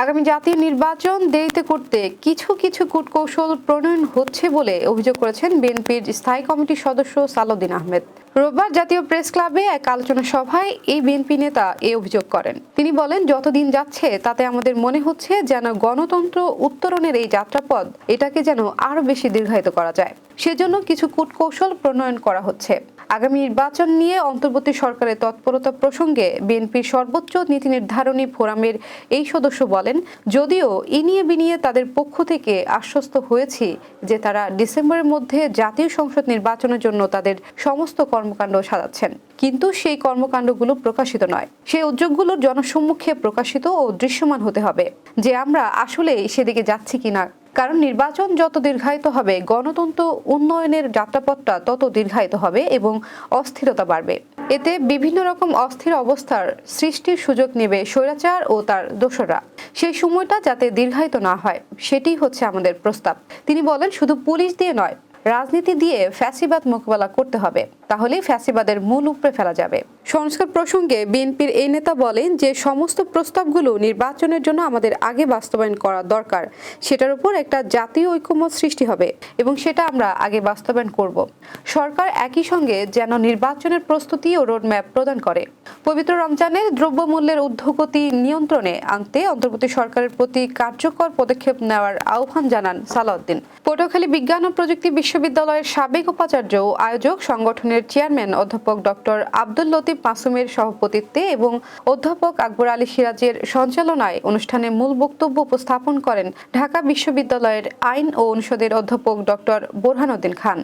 আগামী জাতীয় নির্বাচন দেরিতে করতে কিছু কিছু কূটকৌশল প্রণয়ন হচ্ছে বলে অভিযোগ করেছেন বিএনপির স্থায়ী কমিটির সদস্য সালাউদ্দিন আহমেদ। রোববার জাতীয় প্রেস ক্লাবে এক আলোচনা সভায় এই বিএনপি নেতা এই অভিযোগ করেন। তিনি বলেন, যতদিন যাচ্ছে তাতে আমাদের মনে হচ্ছে যেন গণতন্ত্র উত্তরণের এই যাত্রাপথ এটাকে যেন আরো বেশি দীর্ঘায়িত করা যায়। সেজন্য কিছু কূটকৌশল প্রণয়ন করা হচ্ছে। আগামী নির্বাচন নিয়ে অন্তর্বর্তী সরকারের তৎপরতা প্রসঙ্গে বিএনপির সর্বোচ্চ নীতি নির্ধারণী ফোরামের এই সদস্য বলেন, যদিও ইনিয়ে বিনিয়ে তাদের পক্ষ থেকে আশ্বস্ত হয়েছি যে তারা ডিসেম্বরের মধ্যে জাতীয় সংসদ নির্বাচনের জন্য তাদের সমস্ত কর্মকাণ্ড সাজাচ্ছেন, কিন্তু সেই কর্মকাণ্ডগুলো প্রকাশিত নয়। সেই উদ্যোগগুলোর জনসম্মুখে প্রকাশিত ও দৃশ্যমান হতে হবে যে আমরা আসলে সেদিকে যাচ্ছি কিনা। কারণ নির্বাচন যত দীর্ঘায়িত হবে, গণতন্ত্র উন্নয়নের যাত্রাপথটা তত দীর্ঘায়িত হবে এবং অস্থিরতা বাড়বে। এতে বিভিন্ন রকম অস্থির অবস্থার সৃষ্টির সুযোগ নেবে স্বৈরাচার ও তার দোসররা। সেই সময়টা যাতে দীর্ঘায়িত না হয়, সেটাই হচ্ছে আমাদের প্রস্তাব। তিনি বলেন, শুধু পুলিশ দিয়ে নয়, রাজনীতি দিয়ে ফ্যাসিবাদ মোকাবেলা করতে হবে, তাহলেই ফ্যাসিবাদের মূল উপড়ে ফেলা যাবে। সংস্কার প্রসঙ্গে বিএনপির এই নেতা বলেন যে সমস্ত প্রস্তাবগুলো নির্বাচনের জন্য আমাদের আগে বাস্তবায়ন করা দরকার। সেটার উপর একটা জাতীয় ঐকমত্য সৃষ্টি হবে এবং সেটা আমরা আগে বাস্তবায়ন করব। সরকার একই সঙ্গে যেন নির্বাচনের প্রস্তুতি ও রোডম্যাপ প্রদান করে। পবিত্র রমজানের দ্রব্যমূল্যের ঊর্ধ্বগতি নিয়ন্ত্রণে আনতে অন্তর্বর্তী সরকারের প্রতি কার্যকর পদক্ষেপ নেওয়ার আহ্বান জানান সালাউদ্দিন। পটুয়াখালী বিজ্ঞান ও প্রযুক্তি বিশ্ববিদ্যালয়ের সাবেক উপাচার্য ও আয়োজক সংগঠনের চেয়ারম্যান অধ্যাপক ডক্টর আব্দুল লতিফ মাসুমের সভাপতিত্বে এবং অধ্যাপক আকবর আলী সিরাজের সঞ্চালনায় অনুষ্ঠানে মূল বক্তব্য উপস্থাপন করেন ঢাকা বিশ্ববিদ্যালয়ের আইন ও অনুষদের অধ্যাপক ডক্টর বোরহানউদ্দিন খান।